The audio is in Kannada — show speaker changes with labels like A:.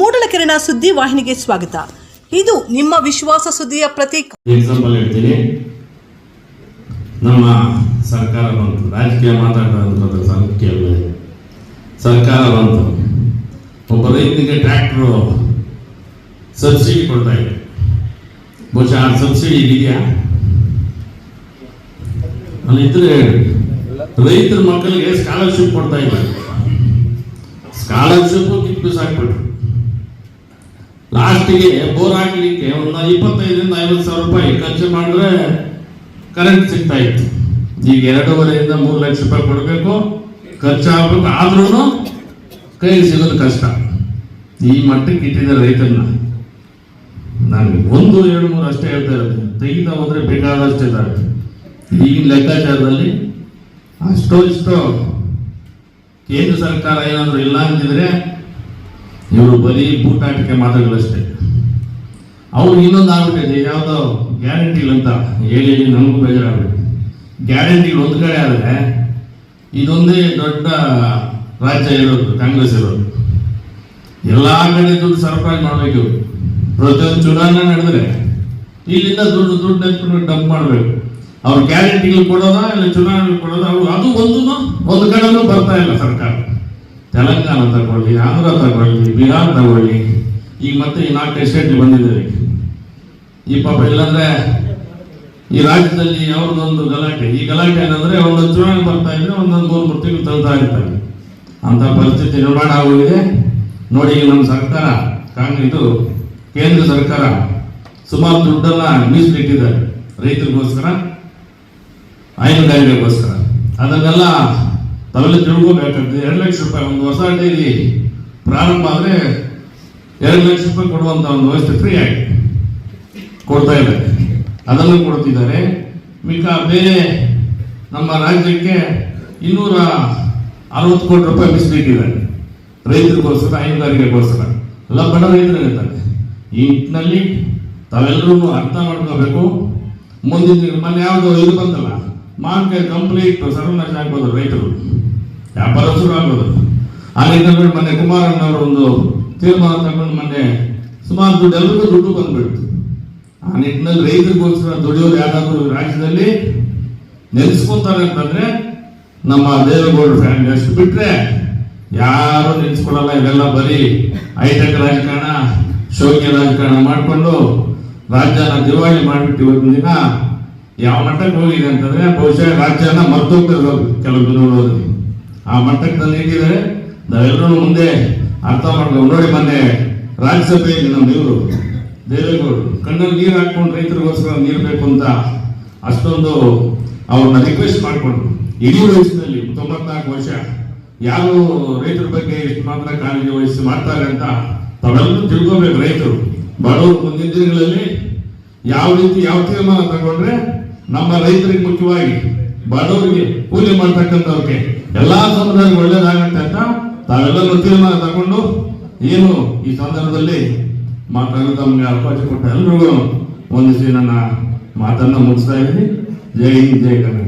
A: ಮೂಡಲಕೆರೆನ ಸುದ್ದಿ ವಾಹಿನಿಗೆ ಸ್ವಾಗತ. ಇದು ನಿಮ್ಮ ವಿಶ್ವಾಸ ಸುದ್ದಿಯ ಪ್ರತೀಕ.
B: ಎಕ್ಸಾಂಪಲ್ ಹೇಳ್ತೀನಿ, ನಮ್ಮ ಸರ್ಕಾರ ಬಂತು, ರಾಜಕೀಯ ಮಾತಾಡೋದು ಸರ್ಕಾರ ಬಂತು, ಒಬ್ಬ ರೈತನಿಗೆ ಟ್ರ್ಯಾಕ್ಟ್ರು ಸಬ್ಸಿಡಿ ಕೊಡ್ತಾ ಇದೆ. ಬಹುಶಃ ಆ ಸಬ್ಸಿಡಿ ಇದೆಯಾ? ಅಲ್ಲಿದ್ರೆ ರೈತರ ಮಕ್ಕಳಿಗೆ ಸ್ಕಾಲರ್ಶಿಪ್ ಕೊಡ್ತಾ ಇದ್ದಾರೆ. ಸ್ಕಾಲರ್ಶಿಪ್ ಕಿತ್ತು ಸಾಕ್ಬಿಟ್ರು. ಲಾಸ್ಟಿಗೆ ಬೋರ್ ಹಾಕ್ಲಿಕ್ಕೆ ಒಂದು 25,000 50,000 ರೂಪಾಯಿ ಖರ್ಚು ಮಾಡಿದ್ರೆ ಕರೆಂಟ್ ಸಿಗ್ತಾ ಇತ್ತು. ಈಗ 2.5 3 ಲಕ್ಷ ರೂಪಾಯಿ ಕೊಡಬೇಕು, ಖರ್ಚಾಗಬೇಕು, ಆದ್ರೂ ಕೈಗೆ ಸಿಗೋದು ಕಷ್ಟ. ಈ ಮಟ್ಟಕ್ಕೆ ಇಟ್ಟಿದ್ದಾರೆ ರೈತರನ್ನ. ನಾನು 1 2 3 ಅಷ್ಟೇ ಹೇಳ್ತಾ ಇರೋದು, ತೆಗಿತಾ ಹೋದ್ರೆ ಬೇಕಾದಷ್ಟು ಇದ್ದಾರೆ. ಈಗಿನ ಲೆಕ್ಕಾಚಾರದಲ್ಲಿ ಅಷ್ಟೋ ಇಷ್ಟೋ ಕೇಂದ್ರ ಸರ್ಕಾರ ಏನಾದರೂ ಇಲ್ಲ ಅಂತಿದ್ರೆ ಇವರು ಬರೀ ಬೂಟಾಟಿಕೆ ಮಾತುಗಳಷ್ಟೇ. ಅವ್ರು ಇನ್ನೊಂದು ಆಗ್ಬಿಟ್ಟಿದೆ, ಯಾವುದೋ ಗ್ಯಾರಂಟಿಗಳಂತ ಹೇಳಿ ನಮಗೂ ಬೇಜಾರಾಗಬೇಕು. ಗ್ಯಾರಂಟಿಗಳು ಒಂದು ಕಡೆ ಆದರೆ ಇದೊಂದೇ ದೊಡ್ಡ ರಾಜ್ಯ ಇರೋದು ಕಾಂಗ್ರೆಸ್ ಇರೋದು. ಎಲ್ಲ ಕಡೆ ದುಡ್ಡು ಸರಬರಾಜು ಮಾಡಬೇಕು. ಪ್ರತಿಯೊಂದು ಚುನಾವಣೆ ನಡೆದ್ರೆ ಇಲ್ಲಿಂದ ದುಡ್ಡು ನೆಚ್ಕೊಂಡು ಡಂಪ್ ಮಾಡಬೇಕು. ಅವ್ರು ಗ್ಯಾರಂಟಿಗಳು ಕೊಡೋದ ಇಲ್ಲ ಚುನಾವಣೆ ಕೊಡೋದ, ಅವರು ಅದು ಒಂದು ಕಡೆನೂ ಬರ್ತಾ ಇಲ್ಲ ಸರ್ಕಾರ. ತೆಲಂಗಾಣ ತಗೊಳ್ಳಿ, ಆಂಧ್ರ ತಗೊಳ್ಳಿ, ಬಿಹಾರ್ ತಗೊಳ್ಳಿ, ಈಗ ಮತ್ತೆ ಈ 4 ಸ್ಟೇಟ್ ಬಂದಿದ್ದಾರೆ. ಈ ಪಾಪ ಇಲ್ಲಾಂದ್ರೆ ಈ ರಾಜ್ಯದಲ್ಲಿ ಅವ್ರದ್ದೊಂದು ಗಲಾಟೆ. ಈ ಗಲಾಟೆ ಏನಂದ್ರೆ ಒಂದೊಂದು ಚುನಾವಣೆ ಬರ್ತಾ ಇದ್ರೆ ಒಂದೊಂದು 3 ತಿಂಗಳು ತಳ್ತಾ ಇರ್ತಾರೆ. ಅಂತ ಪರಿಸ್ಥಿತಿ ನಿರ್ಮಾಣ ಆಗೋಗಿದೆ. ನೋಡಿ, ನಮ್ಮ ಸರ್ಕಾರ ಇದು ಕೇಂದ್ರ ಸರ್ಕಾರ ಸುಮಾರು ದುಡ್ಡನ್ನ ಮೀಸಲಿಟ್ಟಿದ್ದಾರೆ ರೈತರಿಗೋಸ್ಕರ, ಹೈನುಗಾರಿಕೆಗೋಸ್ಕರ. ಅದನ್ನೆಲ್ಲ ತಾವೆಲ್ಲ ತಿಳ್ಕೋಬೇಕಾಗ್ತದೆ. 2 ಲಕ್ಷ ರೂಪಾಯಿ ಒಂದು ಹೊಸ ಡೈರಿ ಪ್ರಾರಂಭ ಆದರೆ 2 ಲಕ್ಷ ರೂಪಾಯಿ ಕೊಡುವಂತ ಒಂದು ವ್ಯವಸ್ಥೆ ಫ್ರೀ ಆಗಿ ಕೊಡ್ತಾ ಇದ್ದಾರೆ. ಅದನ್ನು ಕೊಡ್ತಿದ್ದಾರೆ. ಮಿಕ್ಕ ಬೇರೆ ನಮ್ಮ ರಾಜ್ಯಕ್ಕೆ 260 ಕೋಟಿ ರೂಪಾಯಿ ಮೀಸಲಿಟ್ಟಿದ್ದಾರೆ ರೈತರಿಗೋಸ್ಕರ, ಹೈನುಗಾರಿಕೆಗೋಸ್ಕರ. ಎಲ್ಲ ಬಡ ರೈತರಿರ್ತಾರೆ. ಈ ನಿಟ್ಟಿನಲ್ಲಿ ತಾವೆಲ್ಲರೂ ಅರ್ಥ ಮಾಡ್ಕೋಬೇಕು. ಮುಂದಿನ ಮೊನ್ನೆ ಯಾವುದು ಇದು ಬಂತಲ್ಲ, ಮಾರ್ಕೆಟ್ ಕಂಪ್ಲೀಟ್ ಸರ್ವನಾಶ ಆಗ್ಬೋದು, ರೈತರು ವ್ಯಾಪಾರಸ್ಥರು ಆಗ್ಬೋದು. ಆ ನಿಟ್ಟಿನಲ್ಲಿ ಮೊನ್ನೆ ಕುಮಾರಣ್ಣವರು ಒಂದು ತೀರ್ಮಾನ ತಗೊಂಡು ಮೊನ್ನೆ ಸುಮಾರು ದುಡ್ಡು ಎಲ್ಲರಿಗೂ ದುಡ್ಡು ಬಂದ್ಬಿಡ್ತು. ಆ ನಿಟ್ಟಿನಲ್ಲಿ ರೈತರಿಗೋಸ್ಕರ ದುಡಿಯೋರು ಯಾರಾದರೂ ರಾಜ್ಯದಲ್ಲಿ ನೆಲೆಸ್ಕೊತಾರೆ ಅಂತಂದ್ರೆ ನಮ್ಮ ದೇವೇಗೌಡರು ಫ್ಯಾಮಿಲಿ, ಅಷ್ಟು ಬಿಟ್ರೆ ಯಾರು ನೆನೆಸ್ಕೊಡಲ್ಲ. ಇವೆಲ್ಲ ಬರೀ ಹೈಟೆಕ್ ರಾಜಕಾರಣ, ಶೋಕಿ ರಾಜಕಾರಣ ಮಾಡಿಕೊಂಡು ರಾಜ್ಯನ ದಿವಾಳಿ ಮಾಡಿಬಿಟ್ಟು ಇವತ್ತಿನ ದಿನ ಯಾವ ಮಟ್ಟಕ್ಕೆ ಹೋಗಿದೆ ಅಂತಂದ್ರೆ ಬಹುಶಃ ರಾಜ್ಯನ ಮರ್ತೋಗ್ತಿರ್ಬೋದು ಕೆಲವು ದಿನಗಳಲ್ಲಿ. ಆ ಮಟ್ಟಕ್ಕೆ ತಂದು ಇಟ್ಟಿದ್ದಾರೆ. ನಾವೆಲ್ಲರೂ ಮುಂದೆ ಅರ್ಥ ಮಾಡ್ಕೊಂಡು ನೋಡಿ, ಮೊನ್ನೆ ರಾಜ್ಯಸಭೆಯಲ್ಲಿ ನಮ್ಮ ಇವರು ದೇವೇಗೌಡರು ಕಣ್ಣಲ್ಲಿ ನೀರು ಹಾಕೊಂಡು ರೈತರಿಗೋಸ್ಕರ ನೀರು ಬೇಕು ಅಂತ ಅಷ್ಟೊಂದು ಅವ್ರನ್ನ ರಿಕ್ವೆಸ್ಟ್ ಮಾಡಿಕೊಂಡು ಇಡೀ ವಯಸ್ಸಿನಲ್ಲಿ 94 ವರ್ಷ ಯಾರು ರೈತರ ಬಗ್ಗೆ ಎಷ್ಟು ಮಾತ್ರ ಕಾಳಜಿ ವಹಿಸಿ ಮಾಡ್ತಾರೆ ಅಂತ ತಾವೆಲ್ಲರೂ ತಿಳ್ಕೋಬೇಕು. ರೈತರು ಬಡವರು ಮುಂದಿನ ದಿನಗಳಲ್ಲಿ ಯಾವ ರೀತಿ ಯಾವ ತೀರ್ಮಾನ ತಗೊಂಡ್ರೆ ನಮ್ಮ ರೈತರಿಗೆ, ಮುಖ್ಯವಾಗಿ ಬಡವರಿಗೆ, ಕೂಲಿ ಮಾಡ್ತಕ್ಕಂಥವ್ರಿಗೆ, ಎಲ್ಲಾ ಸಮುದಾಯಕ್ಕೆ ಒಳ್ಳೇದಾಗತ್ತೆ ಅಂತ ತಾವೆಲ್ಲರೂ ತೀರ್ಮಾನ ತಗೊಂಡು ಏನು ಈ ಸಂದರ್ಭದಲ್ಲಿ ಮಾತಾಡಲು ತಮಗೆ ಅವಕಾಶ ಕೊಟ್ಟ ಎಲ್ರಿಗೂ ಒಂದಿಸಿ ನನ್ನ ಮಾತನ್ನ ಮುಗಿಸ್ತಾ ಇದ್ದೀನಿ. ಜೈ ಹಿಂದ್, ಜೈ ಕರ್ನಾಟಕ.